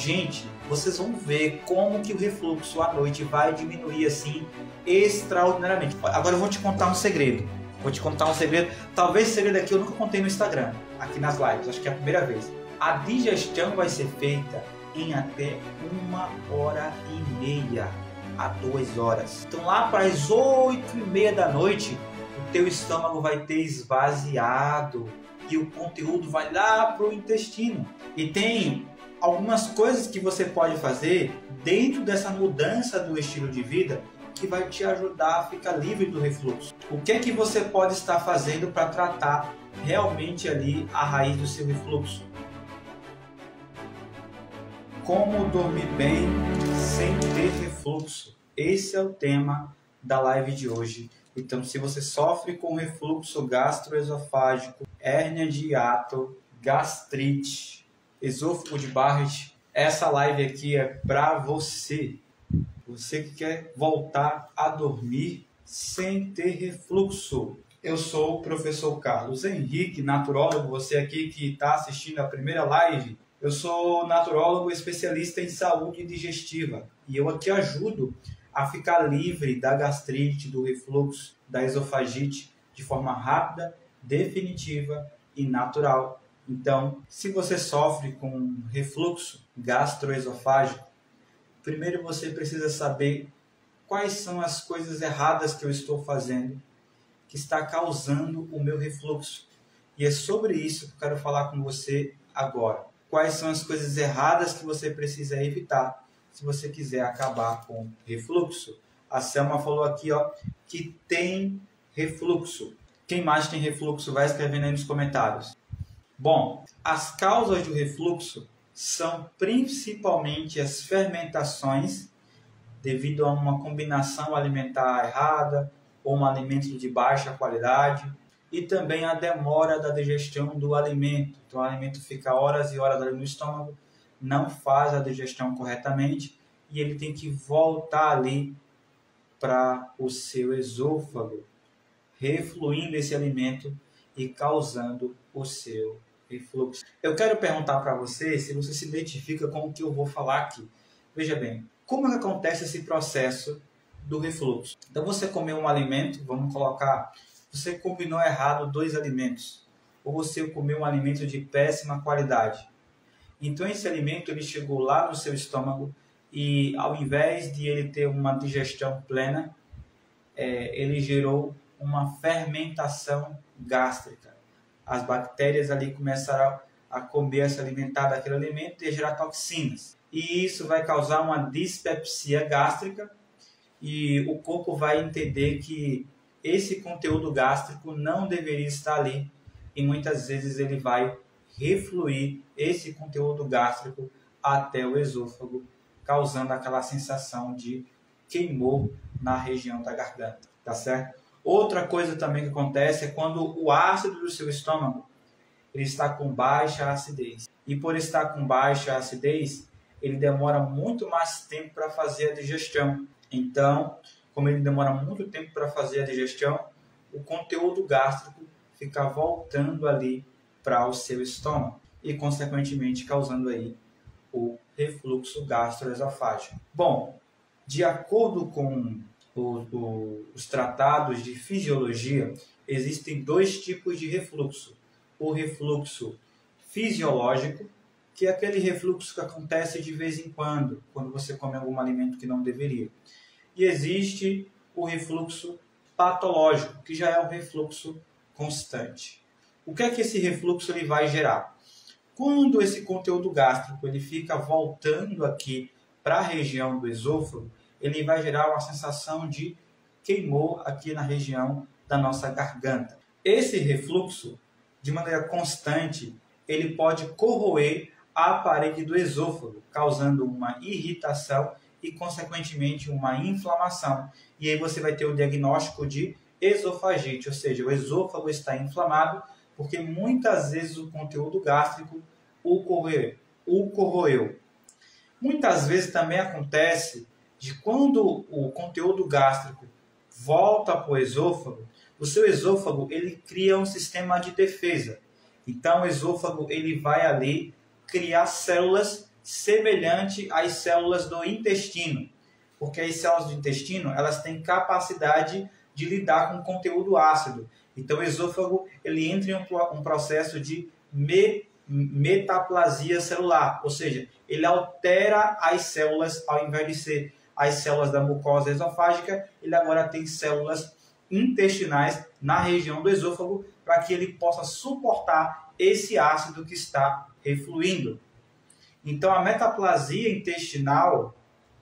Gente, vocês vão ver como que o refluxo à noite vai diminuir assim extraordinariamente. Agora eu vou te contar um segredo. Talvez esse segredo aqui eu nunca contei no Instagram, aqui nas lives, acho que é a primeira vez. A digestão vai ser feita em até 1h30 a 2 horas. Então lá para as 8h30 da noite, o teu estômago vai ter esvaziado e o conteúdo vai lá para o intestino. E tem algumas coisas que você pode fazer dentro dessa mudança do estilo de vida que vai te ajudar a ficar livre do refluxo. O que é que você pode estar fazendo para tratar realmente ali a raiz do seu refluxo? Como dormir bem sem ter refluxo? Esse é o tema da live de hoje. Então, se você sofre com refluxo gastroesofágico, hérnia de hiato, gastrite, esôfago de Barrett, essa live aqui é para você. Você que quer voltar a dormir sem ter refluxo. Eu sou o professor Carlos Henrique, naturólogo. Você aqui que está assistindo a primeira live, eu sou naturólogo especialista em saúde digestiva. E eu aqui ajudo a ficar livre da gastrite, do refluxo, da esofagite de forma rápida, definitiva e natural. Então, se você sofre com refluxo gastroesofágico, primeiro você precisa saber quais são as coisas erradas que eu estou fazendo que está causando o meu refluxo. E é sobre isso que eu quero falar com você agora. Quais são as coisas erradas que você precisa evitar se você quiser acabar com refluxo? A Selma falou aqui, que tem refluxo. Quem mais tem refluxo? Vai escrevendo aí nos comentários. Bom, as causas do refluxo são principalmente as fermentações devido a uma combinação alimentar errada ou um alimento de baixa qualidade e também a demora da digestão do alimento. Então o alimento fica horas e horas ali no estômago, não faz a digestão corretamente e ele tem que voltar ali para o seu esôfago, refluindo esse alimento e causando o seu refluxo. Eu quero perguntar para você se você se identifica com o que eu vou falar aqui. Veja bem, como é que acontece esse processo do refluxo? Então você comeu um alimento, vamos colocar, você combinou errado 2 alimentos, ou você comeu um alimento de péssima qualidade. Então esse alimento ele chegou lá no seu estômago e ao invés de ele ter uma digestão plena, ele gerou uma fermentação gástrica. As bactérias ali começaram a comer, se alimentar daquele alimento e gerar toxinas. E isso vai causar uma dispepsia gástrica e o corpo vai entender que esse conteúdo gástrico não deveria estar ali e muitas vezes ele vai refluir esse conteúdo gástrico até o esôfago, causando aquela sensação de queimor na região da garganta, tá certo? Outra coisa também que acontece é quando o ácido do seu estômago ele está com baixa acidez. E por estar com baixa acidez, ele demora muito mais tempo para fazer a digestão. Então, como ele demora muito tempo para fazer a digestão, o conteúdo gástrico fica voltando ali para o seu estômago e, consequentemente, causando aí o refluxo gastroesofágico. Bom, de acordo com os tratados de fisiologia, existem 2 tipos de refluxo. O refluxo fisiológico, que é aquele refluxo que acontece de vez em quando você come algum alimento que não deveria. E existe o refluxo patológico, que já é um refluxo constante. O que é que esse refluxo ele vai gerar? Quando esse conteúdo gástrico ele fica voltando aqui para a região do esôfago, ele vai gerar uma sensação de queimor aqui na região da nossa garganta. Esse refluxo, de maneira constante, ele pode corroer a parede do esôfago, causando uma irritação e, consequentemente, uma inflamação. E aí você vai ter o diagnóstico de esofagite, ou seja, o esôfago está inflamado porque muitas vezes o conteúdo gástrico o corroeu. Muitas vezes também acontece de quando o conteúdo gástrico volta para o esôfago, o seu esôfago ele cria um sistema de defesa. Então o esôfago ele vai ali criar células semelhante às células do intestino, porque as células do intestino elas têm capacidade de lidar com conteúdo ácido. Então o esôfago ele entra em um processo de metaplasia celular, ou seja, ele altera as células, ao invés de ser as células da mucosa esofágica, ele agora tem células intestinais na região do esôfago para que ele possa suportar esse ácido que está refluindo. Então a metaplasia intestinal,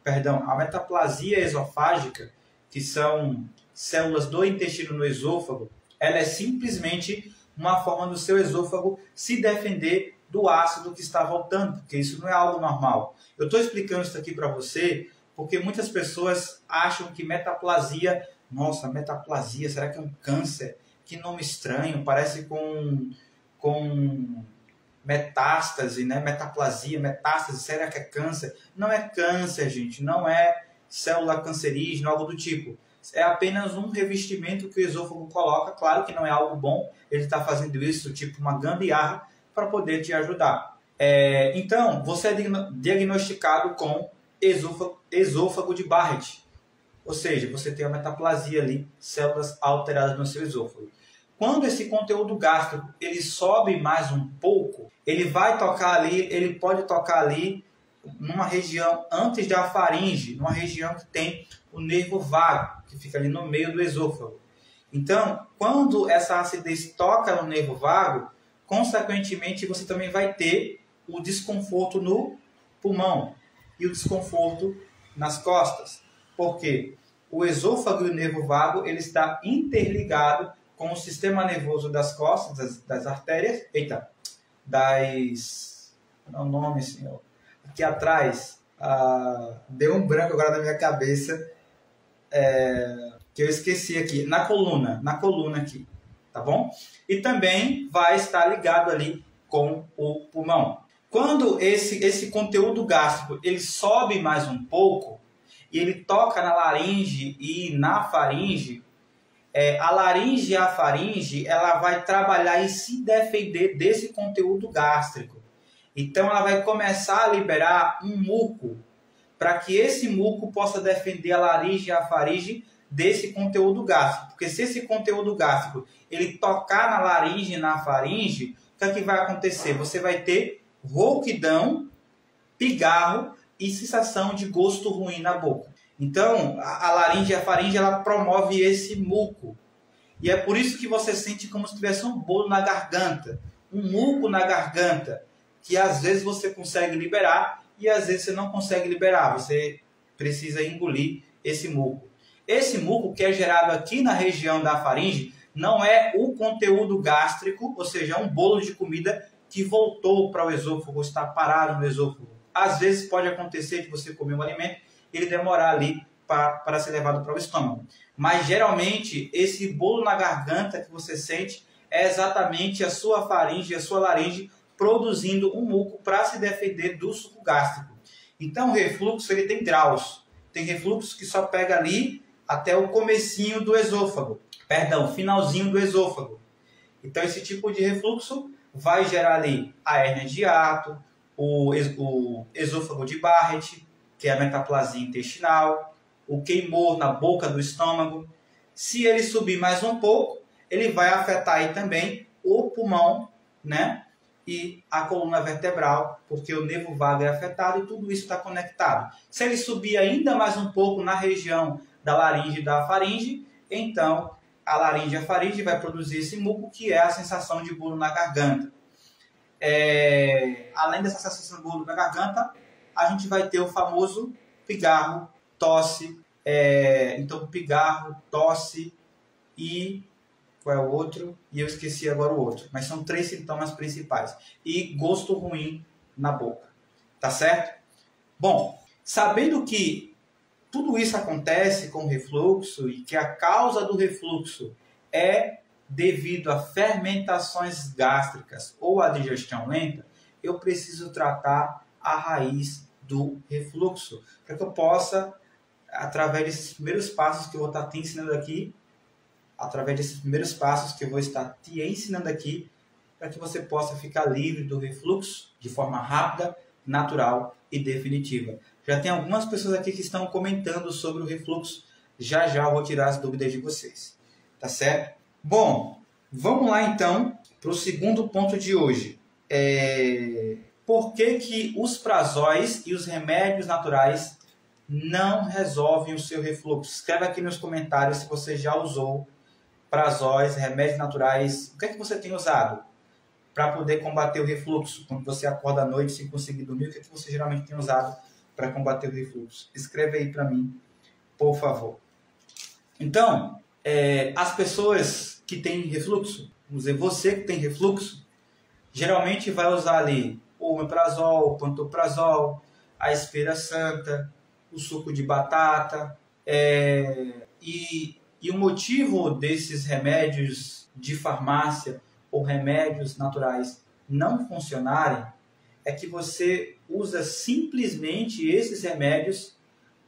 a metaplasia esofágica, que são células do intestino no esôfago, ela é simplesmente uma forma do seu esôfago se defender do ácido que está voltando, porque isso não é algo normal. Eu estou explicando isso aqui para você porque muitas pessoas acham que metaplasia, nossa, metaplasia, será que é um câncer? Que nome estranho, parece com metástase, né? Metaplasia, metástase, será que é câncer? Não é câncer, gente, não é célula cancerígena, algo do tipo. É apenas um revestimento que o esôfago coloca, claro que não é algo bom, ele está fazendo isso tipo uma gambiarra para poder te ajudar. Então, você é diagnosticado com esôfago de Barrett, ou seja, você tem a metaplasia ali, células alteradas no seu esôfago. Quando esse conteúdo gástrico ele sobe mais um pouco, ele vai tocar ali, ele pode tocar ali numa região antes da faringe, numa região que tem o nervo vago, que fica ali no meio do esôfago. Então, quando essa acidez toca no nervo vago, consequentemente você também vai ter o desconforto no pulmão e o desconforto nas costas. Por quê? O esôfago e o nervo vago ele está interligado com o sistema nervoso das costas, das artérias, não é o nome, senhor, aqui atrás, deu um branco agora na minha cabeça, que eu esqueci aqui, na coluna aqui, tá bom? E também vai estar ligado ali com o pulmão. Quando esse conteúdo gástrico ele sobe mais um pouco e ele toca na laringe e na faringe, a laringe e a faringe ela vai trabalhar e se defender desse conteúdo gástrico. Então ela vai começar a liberar um muco para que esse muco possa defender a laringe e a faringe desse conteúdo gástrico. Porque se esse conteúdo gástrico ele tocar na laringe e na faringe, o que é que vai acontecer? Você vai ter rouquidão, pigarro e sensação de gosto ruim na boca. Então, a laringe e a faringe ela promove esse muco. E é por isso que você sente como se tivesse um bolo na garganta, um muco na garganta, que às vezes você consegue liberar e às vezes você não consegue liberar. Você precisa engolir esse muco. Esse muco que é gerado aqui na região da faringe não é o conteúdo gástrico, ou seja, é um bolo de comida que voltou para o esôfago, está parado no esôfago. Às vezes pode acontecer de você comer um alimento e ele demorar ali para ser levado para o estômago. Mas geralmente esse bolo na garganta que você sente é exatamente a sua faringe, a sua laringe produzindo um muco para se defender do suco gástrico. Então o refluxo ele tem graus. Tem refluxo que só pega ali até o comecinho do esôfago. Finalzinho do esôfago. Então esse tipo de refluxo vai gerar ali a hérnia de hiato, o esôfago de Barrett, que é a metaplasia intestinal, o queimor na boca do estômago. Se ele subir mais um pouco, ele vai afetar aí também o pulmão, né? E a coluna vertebral, porque o nervo vago é afetado e tudo isso está conectado. Se ele subir ainda mais um pouco na região da laringe e da faringe, então a laringe e a faringe vai produzir esse muco, que é a sensação de bolo na garganta. Além dessa sensação de bolo na garganta, a gente vai ter o famoso pigarro, tosse. Então, pigarro, tosse e... qual é o outro? E eu esqueci agora o outro. Mas são 3 sintomas principais. E gosto ruim na boca. Tá certo? Bom, sabendo que tudo isso acontece com o refluxo e que a causa do refluxo é devido a fermentações gástricas ou a digestão lenta, eu preciso tratar a raiz do refluxo, para que eu possa, através desses primeiros passos que eu vou estar te ensinando aqui, para que você possa ficar livre do refluxo de forma rápida, natural e definitiva. Já tem algumas pessoas aqui que estão comentando sobre o refluxo. Já já eu vou tirar as dúvidas de vocês. Tá certo? Bom, vamos lá então para o segundo ponto de hoje. Por que os prazóis e os remédios naturais não resolvem o seu refluxo? Escreve aqui nos comentários se você já usou prazóis, remédios naturais. O que é que você tem usado para poder combater o refluxo? Quando você acorda à noite sem conseguir dormir, o que é que você geralmente tem usado para combater o refluxo? Escreve aí para mim, por favor. Então, as pessoas que têm refluxo, vamos dizer, você que tem refluxo, geralmente vai usar ali o omeprazol, o pantoprazol, a espera santa, o suco de batata. E o motivo desses remédios de farmácia ou remédios naturais não funcionarem é que você usa simplesmente esses remédios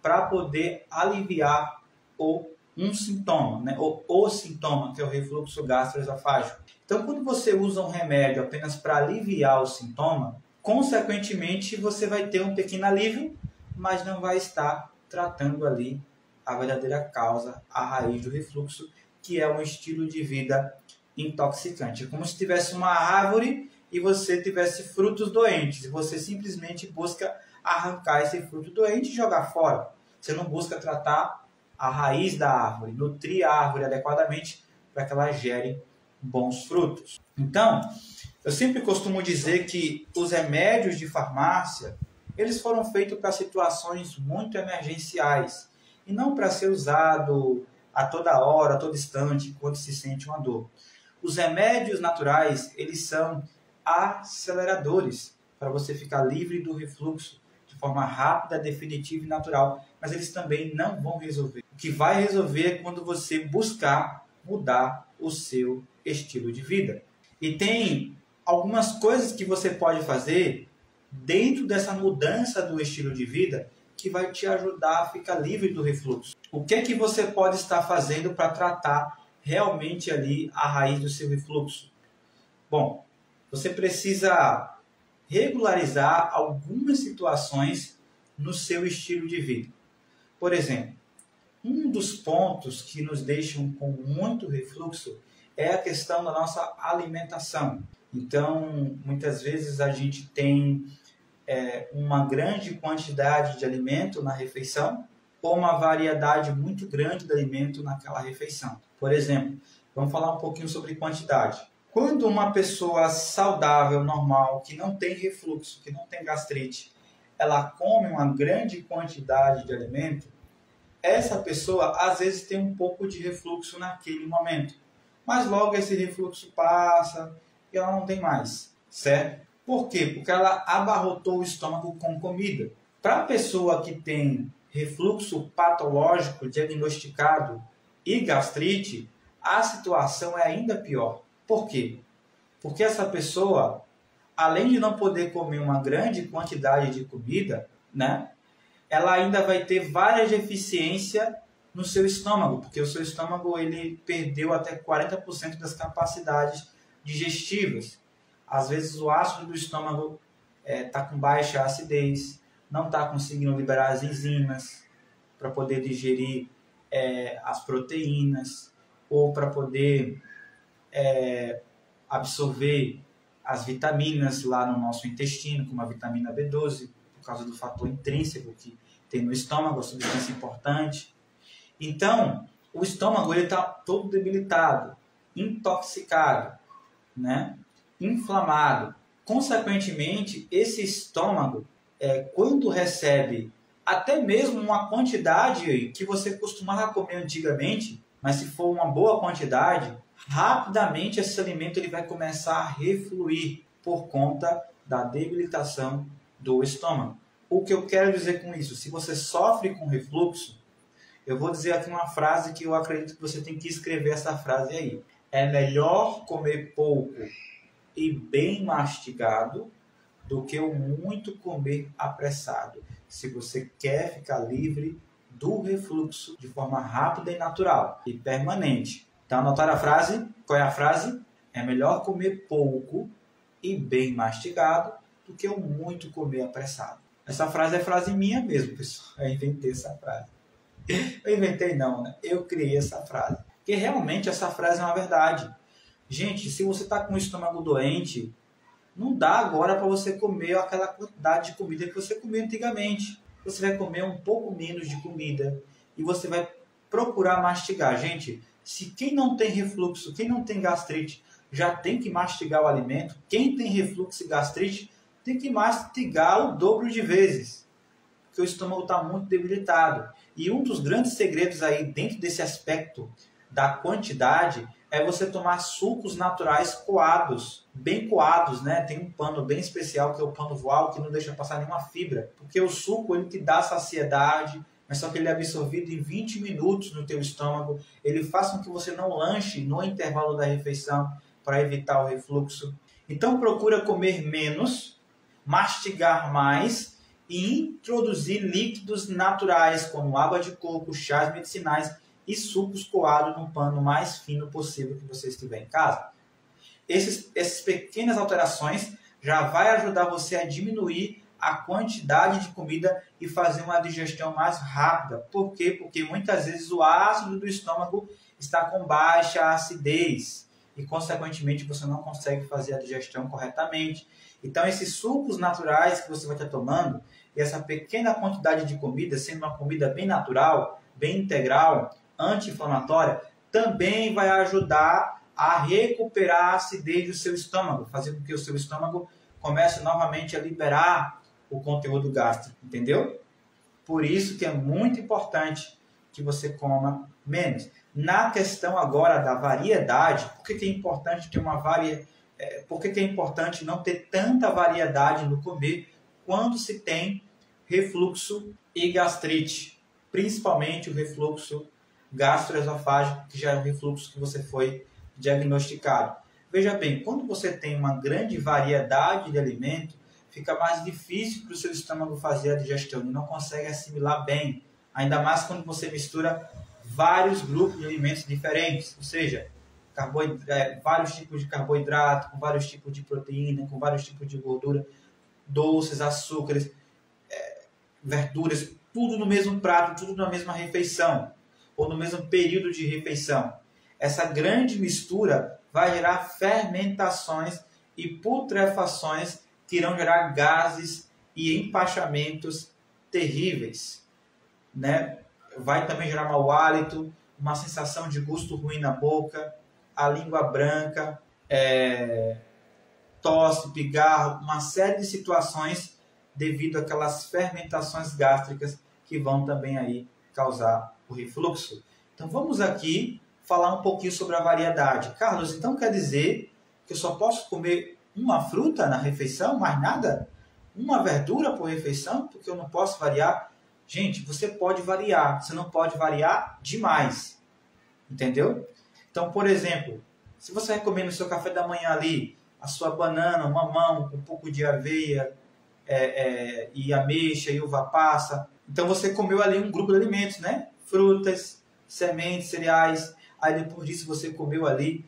para poder aliviar um sintoma, né? O sintoma, que é o refluxo gastroesofágico. Então, quando você usa um remédio apenas para aliviar o sintoma, consequentemente você vai ter um pequeno alívio, mas não vai estar tratando ali a verdadeira causa, a raiz do refluxo, que é um estilo de vida intoxicante. É como se tivesse uma árvore e você tivesse frutos doentes, e você simplesmente busca arrancar esse fruto doente e jogar fora. Você não busca tratar a raiz da árvore, nutrir a árvore adequadamente para que ela gere bons frutos. Então, eu sempre costumo dizer que os remédios de farmácia, eles foram feitos para situações muito emergenciais e não para ser usado a toda hora, a todo instante, quando se sente uma dor. Os remédios naturais, eles são aceleradores para você ficar livre do refluxo de forma rápida, definitiva e natural, mas eles também não vão resolver. O que vai resolver é quando você buscar mudar o seu estilo de vida. E tem algumas coisas que você pode fazer dentro dessa mudança do estilo de vida que vai te ajudar a ficar livre do refluxo. O que é que você pode estar fazendo para tratar realmente ali a raiz do seu refluxo? Bom, você precisa regularizar algumas situações no seu estilo de vida. Por exemplo, um dos pontos que nos deixam com muito refluxo é a questão da nossa alimentação. Então, muitas vezes a gente tem uma grande quantidade de alimento na refeição ou uma variedade muito grande de alimento naquela refeição. Por exemplo, vamos falar um pouquinho sobre quantidade. Quando uma pessoa saudável, normal, que não tem refluxo, que não tem gastrite, ela come uma grande quantidade de alimento, essa pessoa às vezes tem um pouco de refluxo naquele momento. Mas logo esse refluxo passa e ela não tem mais, certo? Por quê? Porque ela abarrotou o estômago com comida. Para a pessoa que tem refluxo patológico diagnosticado e gastrite, a situação é ainda pior. Por quê? Porque essa pessoa, além de não poder comer uma grande quantidade de comida, né, ela ainda vai ter várias deficiências no seu estômago, porque o seu estômago ele perdeu até 40% das capacidades digestivas. Às vezes o ácido do estômago está com baixa acidez, não está conseguindo liberar as enzimas para poder digerir as proteínas ou para poder absorver as vitaminas lá no nosso intestino, como a vitamina B12, por causa do fator intrínseco que tem no estômago, a substância importante. Então, o estômago está todo debilitado, intoxicado, né? Inflamado. Consequentemente, esse estômago, quando recebe até mesmo uma quantidade que você costumava comer antigamente, mas se for uma boa quantidade, rapidamente esse alimento ele vai começar a refluir por conta da debilitação do estômago. O que eu quero dizer com isso? Se você sofre com refluxo, eu vou dizer aqui uma frase que eu acredito que você tem que escrever essa frase aí. É melhor comer pouco e bem mastigado do que o muito comer apressado. Se você quer ficar livre do refluxo de forma rápida e natural e permanente. Então, anotaram a frase? Qual é a frase? É melhor comer pouco e bem mastigado do que o muito comer apressado. Essa frase é frase minha mesmo, pessoal. Eu inventei essa frase. Eu inventei não, né? Eu criei essa frase. Porque realmente essa frase é uma verdade. Gente, se você está com o estômago doente, não dá agora para você comer aquela quantidade de comida que você comia antigamente. Você vai comer um pouco menos de comida e você vai procurar mastigar. Gente, se quem não tem refluxo, quem não tem gastrite, já tem que mastigar o alimento, quem tem refluxo e gastrite tem que mastigar o dobro de vezes, porque o estômago está muito debilitado. E um dos grandes segredos aí dentro desse aspecto da quantidade é você tomar sucos naturais coados, bem coados, né? Tem um pano bem especial que é o pano voal, que não deixa passar nenhuma fibra, porque o suco ele te dá saciedade, mas só que ele é absorvido em 20 minutos no teu estômago, ele faz com que você não lanche no intervalo da refeição para evitar o refluxo. Então procura comer menos, mastigar mais e introduzir líquidos naturais, como água de coco, chás medicinais e sucos coados no pano mais fino possível que você estiver em casa. Essas pequenas alterações já vai ajudar você a diminuir a quantidade de comida e fazer uma digestão mais rápida. Por quê? Porque muitas vezes o ácido do estômago está com baixa acidez e, consequentemente, você não consegue fazer a digestão corretamente. Então, esses sucos naturais que você vai estar tomando e essa pequena quantidade de comida, sendo uma comida bem natural, bem integral, anti-inflamatória, também vai ajudar a recuperar a acidez do seu estômago, fazer com que o seu estômago comece novamente a liberar o conteúdo gástrico, entendeu? Por isso que é muito importante que você coma menos. Na questão agora da variedade, por que é importante ter por que é importante não ter tanta variedade no comer quando se tem refluxo e gastrite, principalmente o refluxo gastroesofágico, que já é um refluxo que você foi diagnosticado. Veja bem, quando você tem uma grande variedade de alimento, fica mais difícil para o seu estômago fazer a digestão, ele não consegue assimilar bem, ainda mais quando você mistura vários grupos de alimentos diferentes, ou seja, vários tipos de carboidrato, com vários tipos de proteína, com vários tipos de gordura, doces, açúcares, verduras, tudo no mesmo prato, tudo na mesma refeição, ou no mesmo período de refeição. Essa grande mistura vai gerar fermentações e putrefações que irão gerar gases e empachamentos terríveis, né? Vai também gerar mau hálito, uma sensação de gosto ruim na boca, a língua branca, tosse, pigarro, uma série de situações devido àquelas fermentações gástricas que vão também aí causar o refluxo. Então vamos aqui falar um pouquinho sobre a variedade. Carlos, então quer dizer que eu só posso comer uma fruta na refeição, mais nada? Uma verdura por refeição, porque eu não posso variar? Gente, você pode variar, você não pode variar demais, entendeu? Então, por exemplo, se você vai comer no seu café da manhã ali a sua banana, um mamão com um pouco de aveia e ameixa e uva passa, então você comeu ali um grupo de alimentos, né? Frutas, sementes, cereais, aí depois disso você comeu ali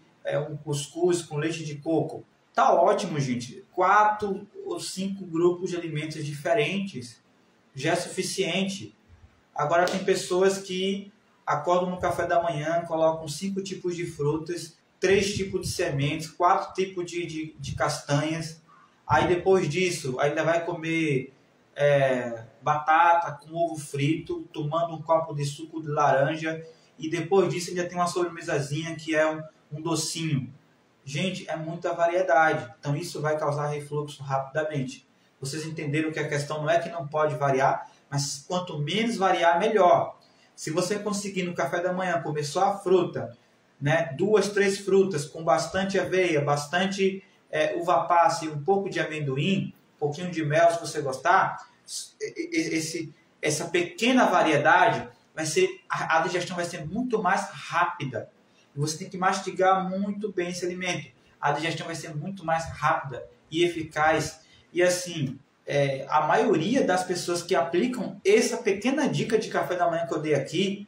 um cuscuz com leite de coco. Tá ótimo, gente. 4 ou 5 grupos de alimentos diferentes já é suficiente. Agora tem pessoas que acordam no café da manhã, colocam 5 tipos de frutas, 3 tipos de sementes, 4 tipos de castanhas. Aí depois disso, ainda vai comer batata com ovo frito, tomando um copo de suco de laranja. E depois disso ainda tem uma sobremesazinha que é um docinho. Gente, é muita variedade. Então isso vai causar refluxo rapidamente. Vocês entenderam que a questão não é que não pode variar, mas quanto menos variar, melhor. Se você conseguir no café da manhã comer só a fruta, né, 2, 3 frutas com bastante aveia, bastante uva passa e um pouco de amendoim, um pouquinho de mel se você gostar, essa pequena variedade a digestão vai ser muito mais rápida. E você tem que mastigar muito bem esse alimento. A digestão vai ser muito mais rápida e eficaz. E assim, a maioria das pessoas que aplicam essa pequena dica de café da manhã que eu dei aqui,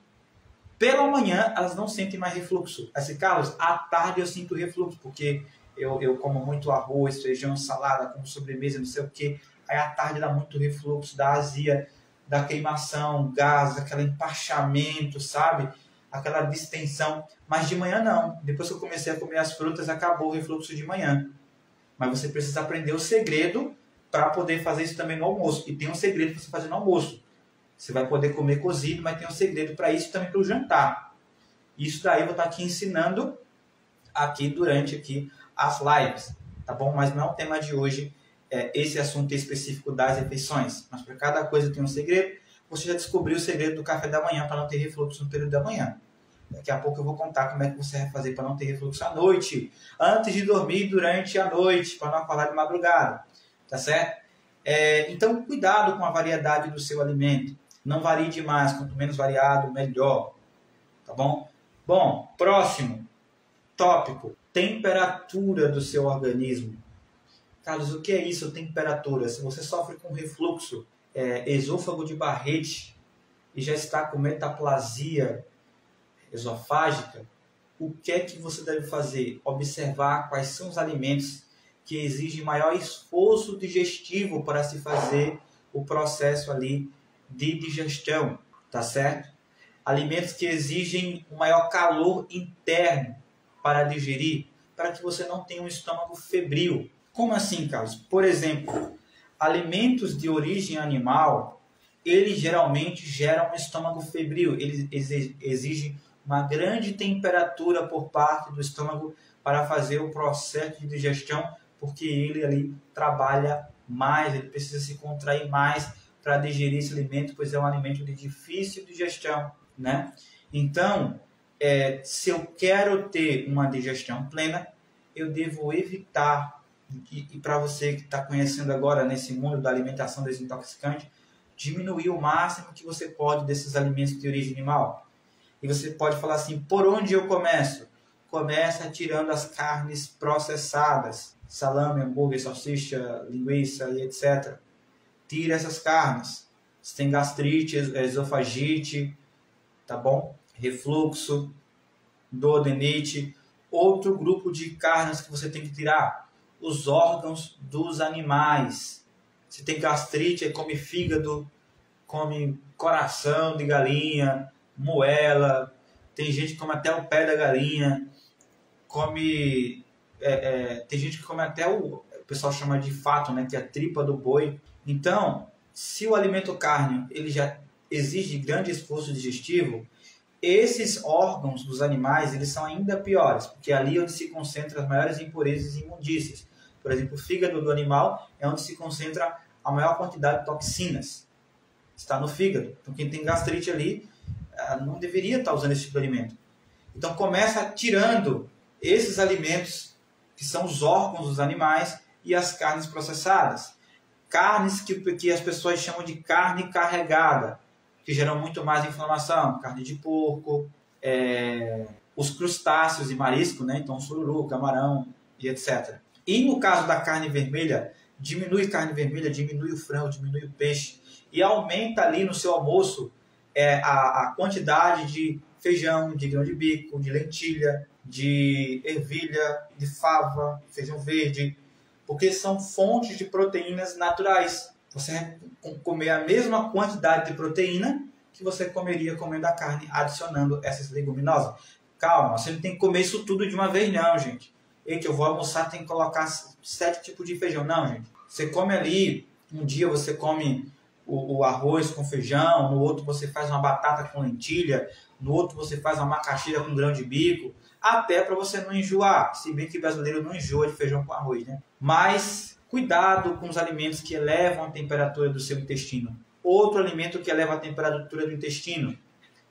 pela manhã elas não sentem mais refluxo. Assim, Carlos, à tarde eu sinto refluxo, porque eu como muito arroz, feijão, salada, como sobremesa, não sei o quê. Aí à tarde dá muito refluxo, dá azia, dá queimação, gás, aquele empachamento, sabe? Aquela distensão. Mas de manhã não. Depois que eu comecei a comer as frutas, acabou o refluxo de manhã. Mas você precisa aprender o segredo para poder fazer isso também no almoço. E tem um segredo para você fazer no almoço. Você vai poder comer cozido, mas tem um segredo para isso também para o jantar. Isso daí eu vou estar aqui ensinando aqui durante aqui as lives, tá bom? Mas não é o tema de hoje, esse assunto específico das refeições. Mas para cada coisa tem um segredo. Você já descobriu o segredo do café da manhã para não ter refluxo no período da manhã. Daqui a pouco eu vou contar como é que você vai fazer para não ter refluxo à noite, antes de dormir, durante a noite, para não acordar de madrugada, tá certo? Então, cuidado com a variedade do seu alimento. Não varie demais, quanto menos variado, melhor, tá bom? Bom, próximo tópico, temperatura do seu organismo. Carlos, o que é isso, temperatura? Se você sofre com refluxo, esôfago de Barrett e já está com metaplasia esofágica, o que é que você deve fazer? Observar quais são os alimentos que exigem maior esforço digestivo para se fazer o processo ali de digestão, tá certo? Alimentos que exigem um maior calor interno para digerir, para que você não tenha um estômago febril. Como assim, Carlos? Por exemplo, alimentos de origem animal, eles geralmente geram um estômago febril. Eles exigem uma grande temperatura por parte do estômago para fazer o processo de digestão, porque ele ali trabalha mais, ele precisa se contrair mais para digerir esse alimento, pois é um alimento de difícil digestão, né? Então, se eu quero ter uma digestão plena, eu devo evitar, e para você que está conhecendo agora nesse mundo da alimentação desintoxicante, diminuir o máximo que você pode desses alimentos de origem animal. E você pode falar assim, por onde eu começo? Começa tirando as carnes processadas, salame, hambúrguer, salsicha, linguiça e etc. Tira essas carnes. Você tem gastrite, esofagite, tá bom? Refluxo, duodenite. Outro grupo de carnes que você tem que tirar, os órgãos dos animais. Se tem gastrite, aí come fígado, come coração de galinha, moela, tem gente que come até o pé da galinha, tem gente que come até o pessoal chama de fato, né, que é a tripa do boi. Então, se o alimento cárneo ele já exige grande esforço digestivo, esses órgãos dos animais eles são ainda piores, porque é ali onde se concentram as maiores impurezas e imundícias. Por exemplo, o fígado do animal é onde se concentra a maior quantidade de toxinas. Está no fígado. Então, quem tem gastrite ali não deveria estar usando esse tipo de alimento. Então, começa tirando esses alimentos que são os órgãos dos animais e as carnes processadas. Carnes que as pessoas chamam de carne carregada, que geram muito mais inflamação. Carne de porco, os crustáceos e marisco, né? Então sururu, camarão e etc. E no caso da carne vermelha, diminui carne vermelha, diminui o frango, diminui o peixe e aumenta ali no seu almoço a quantidade de feijão, de grão de bico, de lentilha, de ervilha, de fava, feijão verde, porque são fontes de proteínas naturais. Você vai comer a mesma quantidade de proteína que você comeria comendo a carne, adicionando essas leguminosas. Calma, você não tem que comer isso tudo de uma vez não, gente. Eita, eu vou almoçar, tem que colocar 7 tipos de feijão. Não, gente. Você come ali, um dia você come o arroz com feijão, no outro você faz uma batata com lentilha, no outro você faz uma macaxeira com grão de bico, até para você não enjoar. Se bem que o brasileiro não enjoa de feijão com arroz, né? Mas cuidado com os alimentos que elevam a temperatura do seu intestino. Outro alimento que eleva a temperatura do intestino,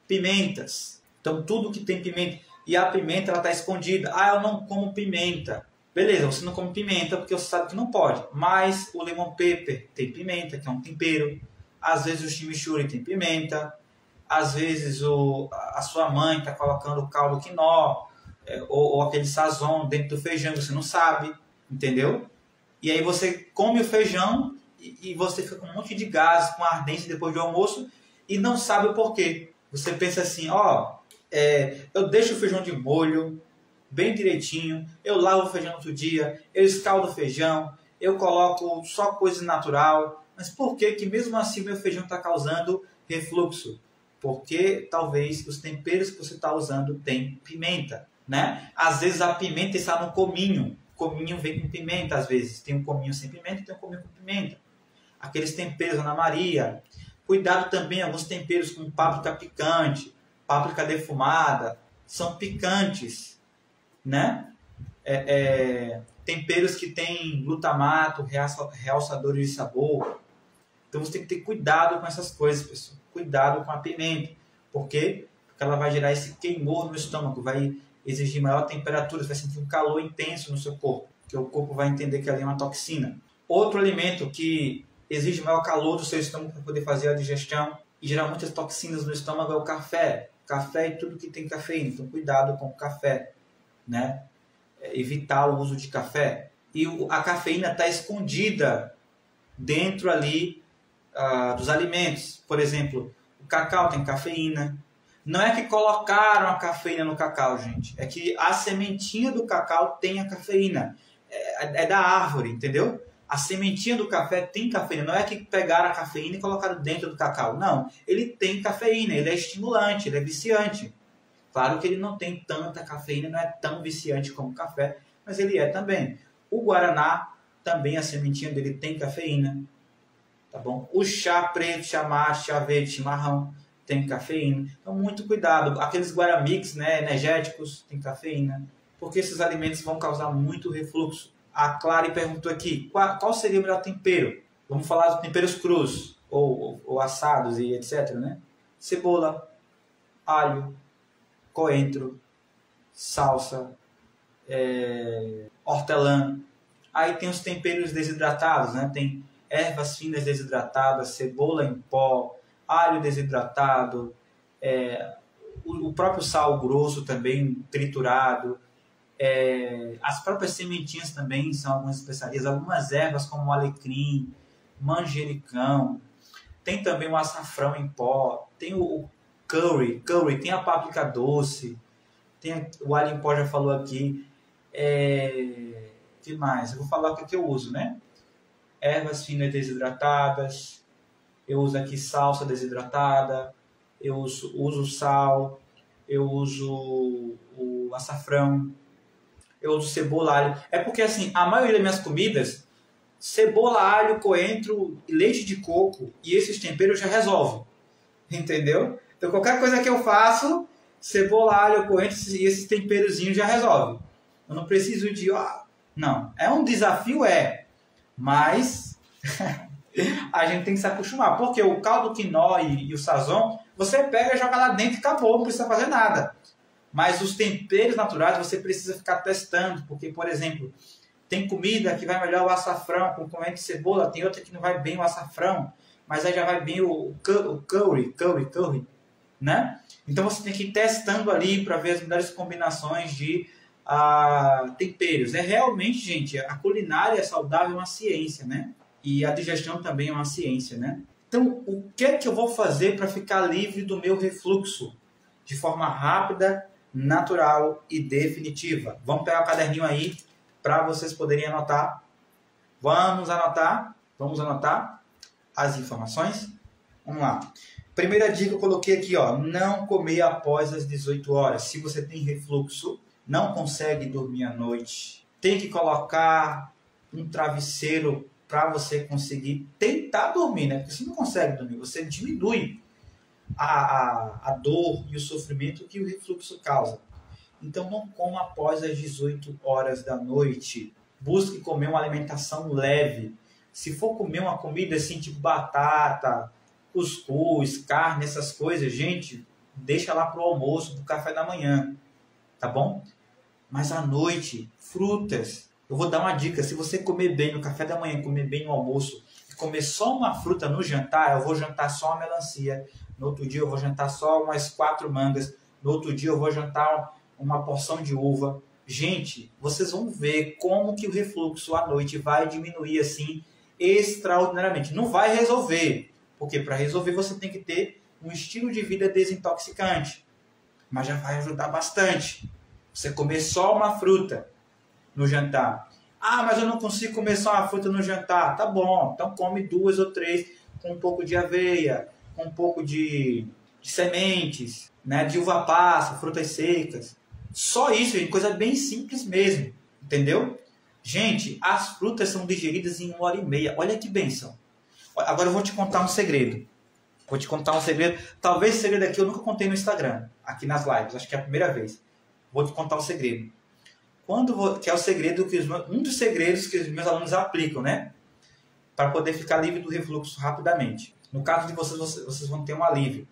pimentas. Então tudo que tem pimenta, e a pimenta ela está escondida. Ah, eu não como pimenta. Beleza, você não come pimenta porque você sabe que não pode. Mas o lemon pepper tem pimenta, que é um tempero. Às vezes o chimichurri tem pimenta. Às vezes a sua mãe está colocando caldo quinó ou aquele sazon dentro do feijão, você não sabe, entendeu? E aí você come o feijão e você fica com um monte de gases, com ardência depois do almoço e não sabe o porquê. Você pensa assim, eu deixo o feijão de molho, bem direitinho, eu lavo o feijão no outro dia, eu escaldo o feijão, eu coloco só coisa natural. Mas por que que mesmo assim meu feijão está causando refluxo? Porque talvez os temperos que você está usando tem pimenta, né? Às vezes a pimenta está no cominho. O cominho vem com pimenta, às vezes. Tem um cominho sem pimenta e tem um cominho com pimenta. Aqueles temperos Ana Maria. Cuidado também, alguns temperos com páprica picante, páprica defumada, são picantes, né? Temperos que têm glutamato, realçadores de sabor. Então você tem que ter cuidado com essas coisas, pessoal. Cuidado com a pimenta. Por quê? Porque ela vai gerar esse queimor no estômago, vai exigir maior temperatura, você vai sentir um calor intenso no seu corpo, que o corpo vai entender que ali é uma toxina. Outro alimento que exige maior calor do seu estômago para poder fazer a digestão e gerar muitas toxinas no estômago é o café. Café e tudo que tem cafeína. Então cuidado com o café, né? Evitar o uso de café. E a cafeína está escondida dentro ali dos alimentos. Por exemplo, o cacau tem cafeína. Não é que colocaram a cafeína no cacau, gente. É que a sementinha do cacau tem a cafeína. É da árvore, entendeu? A sementinha do café tem cafeína. Não é que pegaram a cafeína e colocaram dentro do cacau. Não. Ele tem cafeína. Ele é estimulante. Ele é viciante. Claro que ele não tem tanta cafeína. Não é tão viciante como o café. Mas ele é também. O guaraná, também a sementinha dele tem cafeína. Tá bom? O chá preto, chá mate, chá verde, chimarrão tem cafeína. Então, muito cuidado. Aqueles guaramix, né, energéticos, tem cafeína. Porque esses alimentos vão causar muito refluxo. A Clary perguntou aqui, qual seria o melhor tempero? Vamos falar dos temperos crus, ou assados e etc, né? Cebola, alho, coentro, salsa, hortelã. Aí tem os temperos desidratados, né? Tem ervas finas desidratadas, cebola em pó, alho desidratado, o próprio sal grosso também triturado. As próprias sementinhas também são algumas especiarias, algumas ervas como o alecrim, manjericão, tem também o açafrão em pó, tem o curry, tem a páprica doce, tem o alho em pó, já falou aqui. Que mais? Eu vou falar o que eu uso, né? Ervas finas desidratadas, eu uso aqui salsa desidratada, eu uso sal, eu uso o açafrão, eu uso cebola, alho. É porque, assim, a maioria das minhas comidas, cebola, alho, coentro, leite de coco e esses temperos já resolvem. Entendeu? Então, qualquer coisa que eu faço, cebola, alho, coentro e esses temperozinhos já resolvem. Eu não preciso de... Não. É um desafio, mas a gente tem que se acostumar. Porque o caldo quinó e o sazon, você pega, joga lá dentro e acabou, não precisa fazer nada. Mas os temperos naturais você precisa ficar testando, porque, por exemplo, tem comida que vai melhor o açafrão com coentro e cebola, tem outra que não vai bem o açafrão, mas aí já vai bem o curry, né? Então você tem que ir testando ali para ver as melhores combinações de temperos. Realmente, gente, a culinária saudável é uma ciência, né? E a digestão também é uma ciência, né? Então, o que é que eu vou fazer para ficar livre do meu refluxo de forma rápida, natural e definitiva? Vamos pegar o caderninho aí para vocês poderem anotar. Vamos anotar as informações. Vamos lá. Primeira dica eu coloquei aqui, não comer após as 18 horas. Se você tem refluxo, não consegue dormir à noite, tem que colocar um travesseiro para você conseguir tentar dormir, né? Porque você não consegue dormir, você diminui a dor e o sofrimento que o refluxo causa. Então não coma após as 18 horas da noite. Busque comer uma alimentação leve. Se for comer uma comida assim, tipo batata, cuscuz, carne, essas coisas, gente, deixa lá pro almoço, pro café da manhã, tá bom? Mas à noite, frutas. Eu vou dar uma dica, se você comer bem no café da manhã, comer bem no almoço, e comer só uma fruta no jantar, eu vou jantar só uma melancia, no outro dia eu vou jantar só umas 4 mangas, no outro dia eu vou jantar uma porção de uva. Gente, vocês vão ver como que o refluxo à noite vai diminuir assim extraordinariamente. Não vai resolver, porque para resolver você tem que ter um estilo de vida desintoxicante, mas já vai ajudar bastante. Você comer só uma fruta no jantar. Ah, mas eu não consigo comer só uma fruta no jantar. Tá bom, então come 2 ou 3 com um pouco de aveia, com um pouco de sementes, né, de uva passa, frutas secas. Só isso, gente, coisa bem simples mesmo, entendeu? Gente, as frutas são digeridas em 1h30. Olha que bênção. Agora eu vou te contar um segredo. Vou te contar um segredo. Talvez esse segredo aqui eu nunca contei no Instagram, aqui nas lives. Acho que é a primeira vez. Vou te contar o segredo. Que é o segredo um dos segredos que os meus alunos aplicam, né? Para poder ficar livre do refluxo rapidamente. No caso de vocês vão ter um alívio.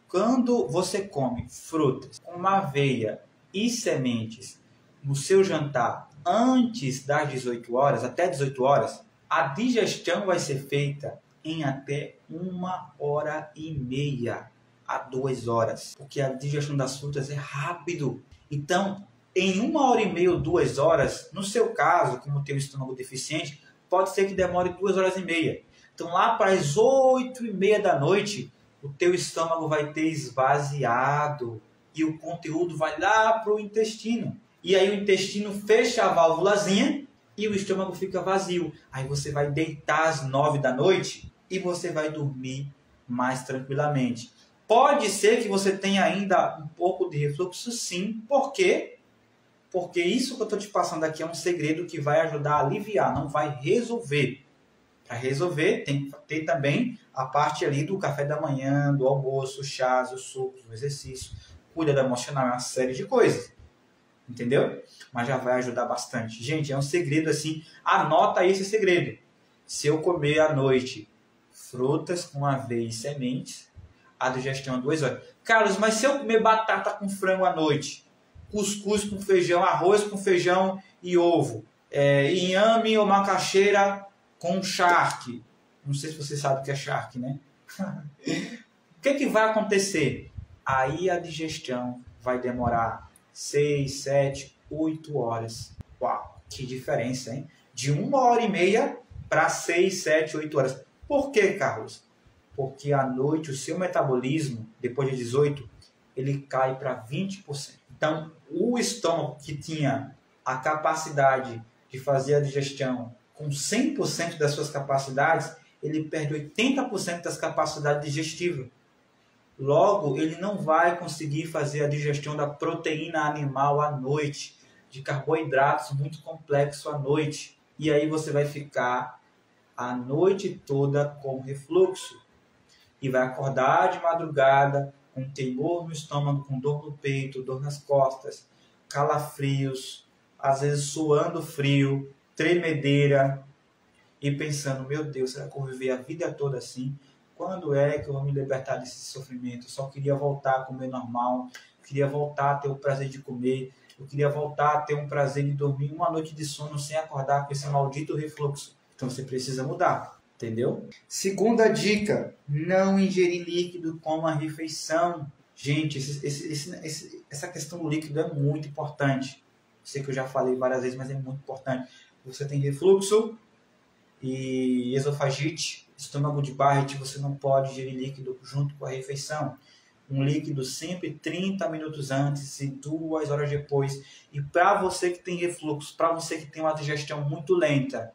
Quando você come frutas com aveia e sementes no seu jantar antes das 18 horas, até 18 horas, a digestão vai ser feita em até 1h30 a 2 horas. Porque a digestão das frutas é rápido. Então, em 1h30 ou 2 horas, no seu caso, como tem um estômago deficiente, pode ser que demore 2h30. Então, lá para as 8h30 da noite, o teu estômago vai ter esvaziado e o conteúdo vai lá para o intestino. E aí o intestino fecha a válvulazinha e o estômago fica vazio. Aí você vai deitar às 9 da noite e você vai dormir mais tranquilamente. Pode ser que você tenha ainda um pouco de refluxo, sim. Por quê? Porque isso que eu estou te passando aqui é um segredo que vai ajudar a aliviar, não vai resolver. Para resolver, tem que ter também a parte ali do café da manhã, do almoço, chás, os sucos, o exercício. Cuida do emocional, é uma série de coisas. Entendeu? Mas já vai ajudar bastante. Gente, é um segredo assim. Anota aí esse segredo. Se eu comer à noite frutas com aveia e sementes, a digestão é 2 horas. Carlos, mas se eu comer batata com frango à noite, cuscuz com feijão, arroz com feijão e ovo, inhame ou macaxeira com charque. Não sei se você sabe o que é charque, né? O que vai acontecer? Aí a digestão vai demorar 6, 7, 8 horas. Uau, que diferença, hein? De 1h30 para 6, 7, 8 horas. Por quê, Carlos? Porque à noite o seu metabolismo, depois de 18, ele cai para 20%. Então, o estômago que tinha a capacidade de fazer a digestão com 100% das suas capacidades, ele perde 80% das capacidades digestivas. Logo, ele não vai conseguir fazer a digestão da proteína animal à noite, de carboidratos muito complexos à noite. E aí você vai ficar a noite toda com refluxo. E vai acordar de madrugada com temor no estômago, com dor no peito, dor nas costas, calafrios, às vezes suando frio, tremedeira e pensando, meu Deus, será que eu vou viver a vida toda assim? Quando é que eu vou me libertar desse sofrimento? Eu só queria voltar a comer normal, eu queria voltar a ter o prazer de comer, eu queria voltar a ter um prazer de dormir uma noite de sono sem acordar com esse maldito refluxo. Então você precisa mudar, entendeu? Segunda dica, não ingerir líquido com a refeição. Gente, essa questão do líquido é muito importante. Sei que eu já falei várias vezes, mas é muito importante. Você tem refluxo e esofagite, estômago de Barrett, você não pode ingerir líquido junto com a refeição. Um líquido sempre 30 minutos antes e 2 horas depois. E para você que tem refluxo, para você que tem uma digestão muito lenta,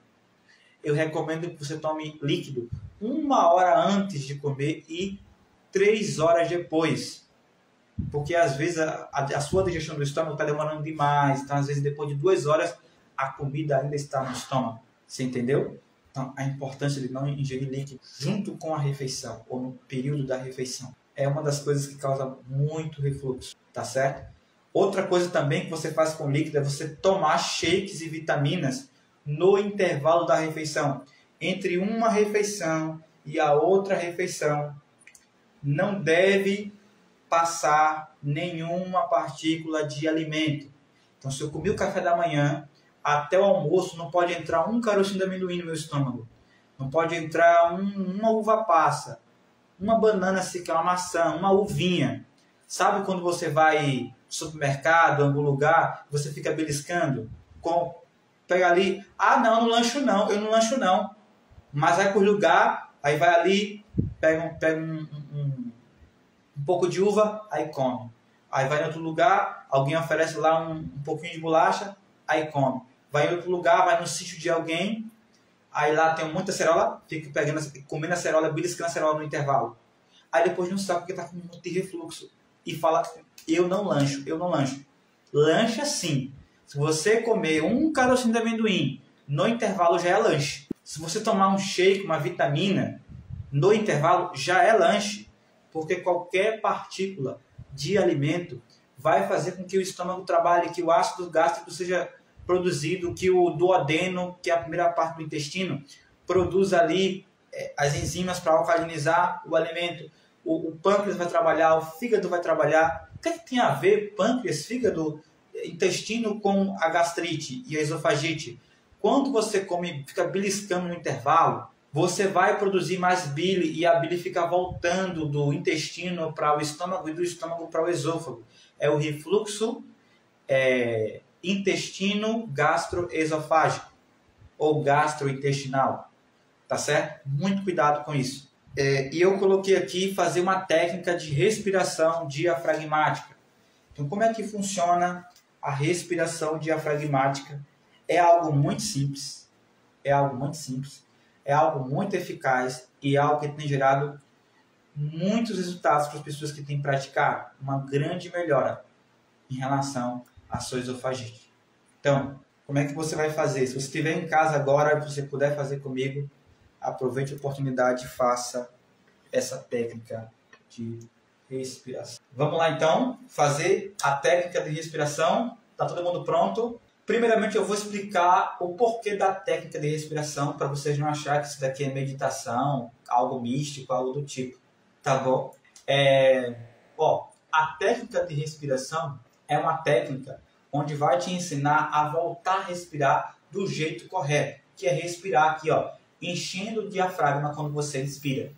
eu recomendo que você tome líquido 1 hora antes de comer e 3 horas depois. Porque às vezes a sua digestão do estômago está demorando demais. Então, às vezes, depois de 2 horas, a comida ainda está no estômago. Você entendeu? Então, a importância de não ingerir líquido junto com a refeição ou no período da refeição é uma das coisas que causa muito refluxo, tá certo? Outra coisa também que você faz com líquido é você tomar shakes e vitaminas no intervalo da refeição. Entre uma refeição e a outra refeição, não deve passar nenhuma partícula de alimento. Então, se eu comi o café da manhã, até o almoço não pode entrar um carocinho de amendoim no meu estômago. Não pode entrar uma uva passa, uma banana seca, uma maçã, uma uvinha. Sabe quando você vai no supermercado, em algum lugar, você fica beliscando? Pega ali, não, eu não lancho não. Mas vai por lugar, aí vai ali, pega um pouco de uva, aí come. Aí vai em outro lugar, alguém oferece lá um pouquinho de bolacha, aí come. Vai em outro lugar, vai no sítio de alguém, aí lá tem muita acerola, fica comendo acerola, beliscando acerola no intervalo. Aí depois não sabe porque está com muito de refluxo. E fala, eu não lancho. Lancha sim. Se você comer um carocinho de amendoim, no intervalo já é lanche. Se você tomar um shake, uma vitamina, no intervalo já é lanche. Porque qualquer partícula de alimento vai fazer com que o estômago trabalhe, que o ácido gástrico seja produzido, que o duodeno, que é a primeira parte do intestino, produza ali as enzimas para alcalinizar o alimento. O pâncreas vai trabalhar, o fígado vai trabalhar. O que é que tem a ver pâncreas, fígado, intestino com a gastrite e a esofagite? Quando você come, fica beliscando no intervalo, você vai produzir mais bile e a bile fica voltando do intestino para o estômago e do estômago para o esôfago. É o refluxo intestino gastroesofágico ou gastrointestinal. Tá certo? Muito cuidado com isso. E eu coloquei aqui fazer uma técnica de respiração diafragmática. Então, como é que funciona a respiração diafragmática? É algo muito simples, é algo muito eficaz e é algo que tem gerado muitos resultados para as pessoas que têm praticado, uma grande melhora em relação à sua esofagite. Então, como é que você vai fazer? Se você estiver em casa agora, se você puder fazer comigo, aproveite a oportunidade e faça essa técnica de respiração. Vamos lá então, fazer a técnica de respiração. Tá todo mundo pronto? Primeiramente eu vou explicar o porquê da técnica de respiração, para vocês não acharem que isso daqui é meditação, algo místico, algo do tipo. Tá bom? A técnica de respiração é uma técnica onde vai te ensinar a voltar a respirar do jeito correto, que é respirar aqui, ó, enchendo o diafragma quando você inspira.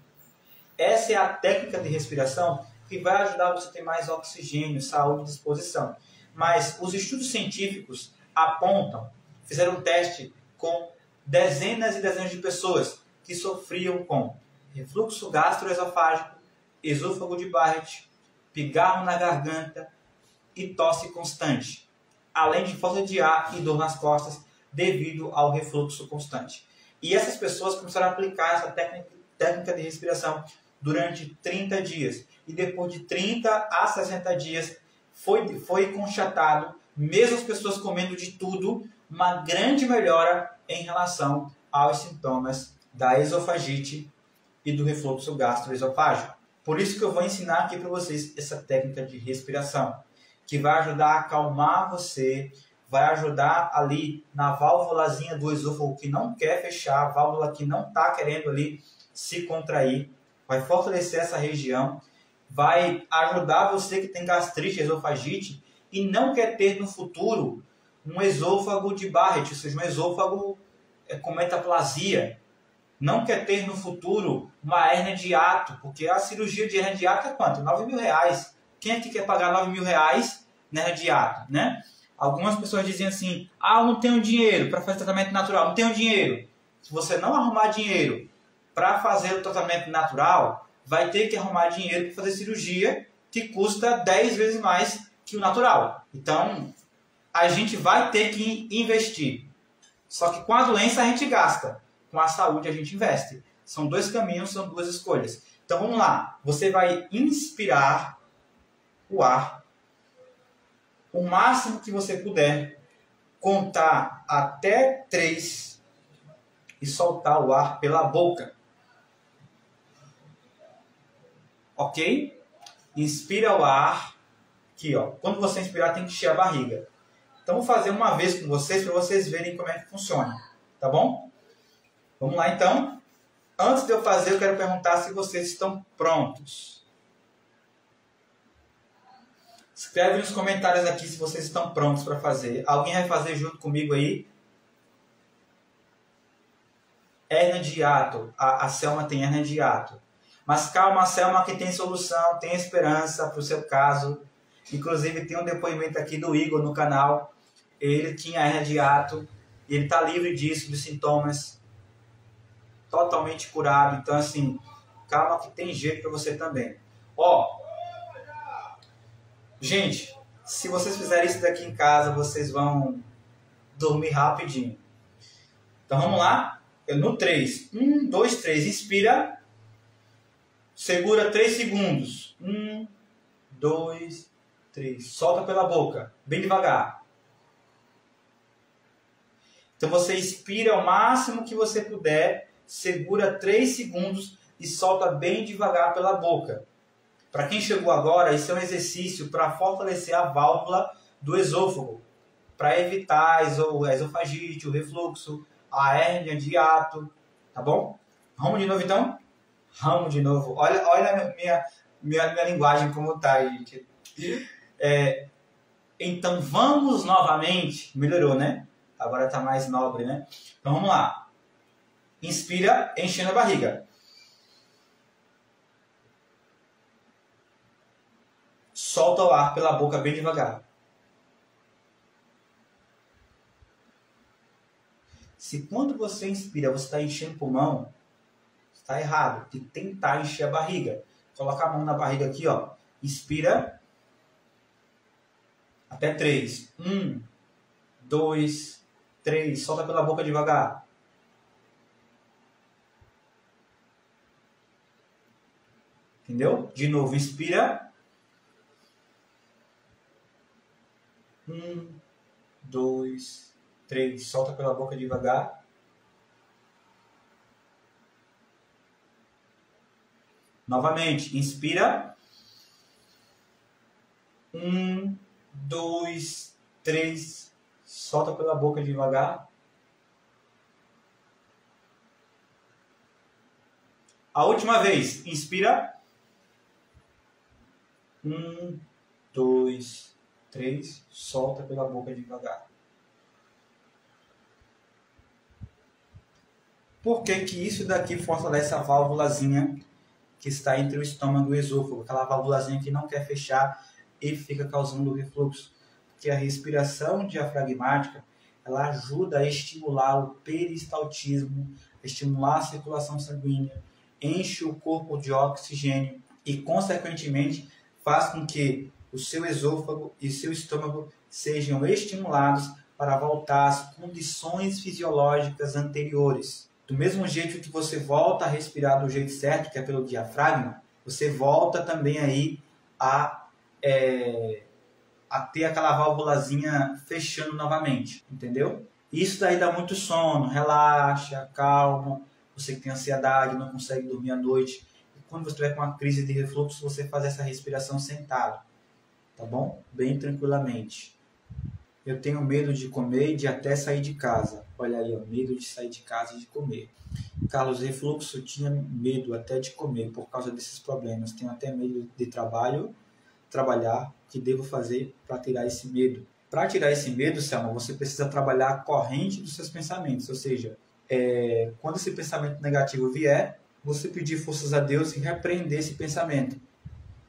Essa é a técnica de respiração que vai ajudar você a ter mais oxigênio, saúde e disposição. Mas os estudos científicos apontam, fizeram um teste com dezenas e dezenas de pessoas que sofriam com refluxo gastroesofágico, esôfago de Barrett, pigarro na garganta e tosse constante, além de falta de ar e dor nas costas devido ao refluxo constante. E essas pessoas começaram a aplicar essa técnica de respiração durante 30 dias. E depois de 30 a 60 dias, foi constatado, mesmo as pessoas comendo de tudo, uma grande melhora em relação aos sintomas da esofagite e do refluxo gastroesofágico. Por isso que eu vou ensinar aqui para vocês essa técnica de respiração, que vai ajudar a acalmar você, vai ajudar ali na válvulazinha do esôfago que não quer fechar, a válvula que não está querendo ali se contrair, vai fortalecer essa região, vai ajudar você que tem gastrite, esofagite e não quer ter no futuro um esôfago de Barrett, ou seja, um esôfago com metaplasia. Não quer ter no futuro uma hérnia de hiato, porque a cirurgia de hérnia de hiato é quanto? R$9.000. Quem é que quer pagar R$9.000 na hérnia de hiato, né? Algumas pessoas dizem assim, eu não tenho dinheiro para fazer tratamento natural, não tenho dinheiro. Se você não arrumar dinheiro para fazer o tratamento natural, vai ter que arrumar dinheiro para fazer cirurgia que custa 10 vezes mais que o natural. Então, a gente vai ter que investir. Só que com a doença a gente gasta, com a saúde a gente investe. São dois caminhos, são duas escolhas. Então vamos lá, você vai inspirar o ar o máximo que você puder, contar até 3 e soltar o ar pela boca. Ok? Inspira o ar. Aqui, ó. Quando você inspirar, tem que encher a barriga. Então, vou fazer uma vez com vocês para vocês verem como é que funciona. Tá bom? Vamos lá, então. Antes de eu fazer, eu quero perguntar se vocês estão prontos. Escreve nos comentários aqui se vocês estão prontos para fazer. Alguém vai fazer junto comigo aí? Hérnia de hiato. A Selma tem hérnia de hiato. Mas calma, Selma, que tem solução, tem esperança para o seu caso. Inclusive, tem um depoimento aqui do Igor no canal. Ele tinha hérnia de hiato. E ele está livre disso, dos sintomas. Totalmente curado. Então, assim, calma que tem jeito para você também. Ó, Gente, se vocês fizerem isso daqui em casa, vocês vão dormir rapidinho. Então vamos lá. No 3. 1, 2, 3. Inspira. Segura 3 segundos. 1, 2, 3. Solta pela boca. Bem devagar. Então você inspira o máximo que você puder. Segura 3 segundos e solta bem devagar pela boca. Para quem chegou agora, isso é um exercício para fortalecer a válvula do esôfago. Para evitar a esofagite, o refluxo, a hérnia de hiato. Tá bom? Vamos de novo então? Vamos de novo. Olha a minha linguagem como tá aí. Então vamos novamente. Melhorou, né? Agora tá mais nobre, né? Então vamos lá. Inspira, enchendo a barriga. Solta o ar pela boca bem devagar. Se quando você inspira, você está enchendo o pulmão, está errado. Tem que tentar encher a barriga. Coloca a mão na barriga aqui, ó. Inspira. Até 3. 1, 2, 3. Solta pela boca devagar. Entendeu? De novo, inspira. 1, 2, 3. Solta pela boca devagar. Novamente, inspira. 1, 2, 3. Solta pela boca devagar. A última vez, inspira. 1, 2, 3. Solta pela boca devagar. Por que que isso daqui fortalece a válvulazinha que está entre o estômago e o esôfago? Aquela válvulazinha que não quer fechar e fica causando refluxo. Porque a respiração diafragmática, ela ajuda a estimular o peristaltismo, a estimular a circulação sanguínea, enche o corpo de oxigênio e, consequentemente, faz com que o seu esôfago e seu estômago sejam estimulados para voltar às condições fisiológicas anteriores. Do mesmo jeito que você volta a respirar do jeito certo, que é pelo diafragma, você volta também aí a ter aquela válvulazinha fechando novamente, entendeu? Isso daí dá muito sono, relaxa, calma. Você que tem ansiedade, não consegue dormir à noite. E quando você estiver com uma crise de refluxo, você faz essa respiração sentado, tá bom? Bem tranquilamente. Eu tenho medo de comer e de até sair de casa. Olha aí, ó, medo de sair de casa e de comer. Carlos, refluxo, tinha medo até de comer por causa desses problemas. Tenho até medo de trabalhar. O que devo fazer para tirar esse medo? Para tirar esse medo, Selma, você precisa trabalhar a corrente dos seus pensamentos. Ou seja, quando esse pensamento negativo vier, você pedir forças a Deus e repreender esse pensamento.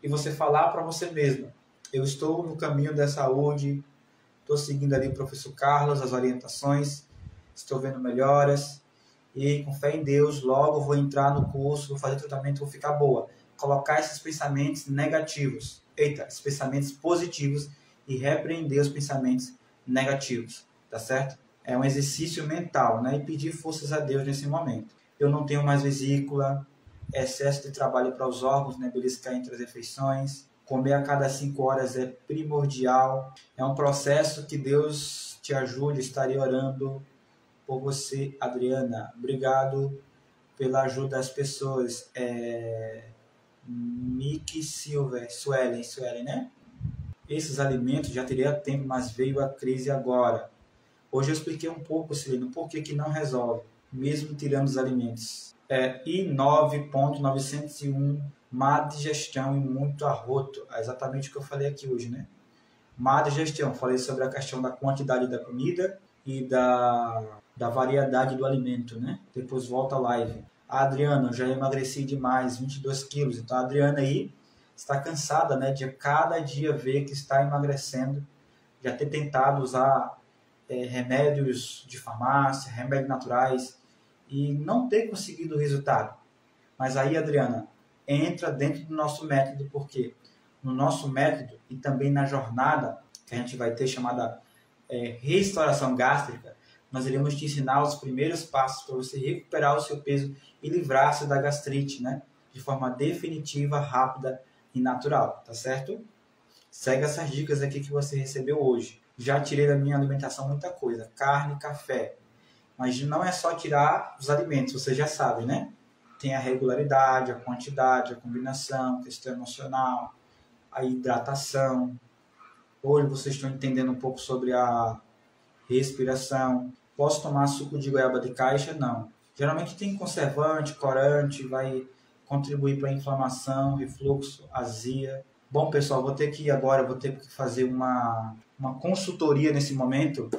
E você falar para você mesmo: eu estou no caminho da saúde, estou seguindo ali o professor Carlos, as orientações, estou vendo melhoras e com fé em Deus, logo vou entrar no curso, vou fazer tratamento, vou ficar boa. Colocar esses pensamentos negativos, esses pensamentos positivos e repreender os pensamentos negativos, tá certo? É um exercício mental, né? E pedir forças a Deus nesse momento. Eu não tenho mais vesícula, excesso de trabalho para os órgãos, né? Beliscar entre as refeições. Comer a cada 5 horas é primordial. É um processo que Deus te ajude. Estarei orando por você, Adriana. Obrigado pela ajuda das pessoas. Nick Silver, Suelen, né? Esses alimentos já teria tempo, mas veio a crise agora. Hoje eu expliquei um pouco, Celino, por que não resolve, mesmo tirando os alimentos. I9.901, má digestão e muito arroto. É exatamente o que eu falei aqui hoje, né? Má digestão, falei sobre a questão da quantidade da comida e da variedade do alimento, né? Depois volta a live. Adriana, eu já emagreci demais, 22 quilos. Então a Adriana aí está cansada, né? De cada dia ver que está emagrecendo, já ter tentado usar remédios de farmácia, remédios naturais e não ter conseguido o resultado. Mas aí, Adriana, entra dentro do nosso método, porque no nosso método e também na jornada que a gente vai ter chamada restauração gástrica, nós iremos te ensinar os primeiros passos para você recuperar o seu peso e livrar-se da gastrite, né? De forma definitiva, rápida e natural, tá certo? Segue essas dicas aqui que você recebeu hoje. Já tirei da minha alimentação muita coisa, carne, café. Mas não é só tirar os alimentos, você já sabe, né? Tem a regularidade, a quantidade, a combinação, a questão emocional, a hidratação. Hoje vocês estão entendendo um pouco sobre a respiração. Posso tomar suco de goiaba de caixa? Não. Geralmente tem conservante, corante, vai contribuir para a inflamação, refluxo, azia. Bom, pessoal, vou ter que fazer uma consultoria nesse momento.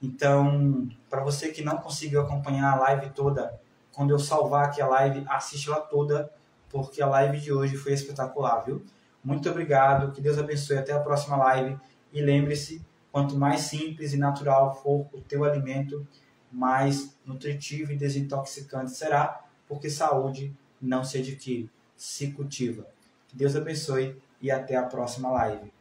Então, para você que não conseguiu acompanhar a live toda, quando eu salvar aqui a live, assiste ela toda, porque a live de hoje foi espetacular, viu? Muito obrigado, que Deus abençoe, até a próxima live. E lembre-se, quanto mais simples e natural for o teu alimento, mais nutritivo e desintoxicante será, porque saúde não se adquire, se cultiva. Que Deus abençoe e até a próxima live.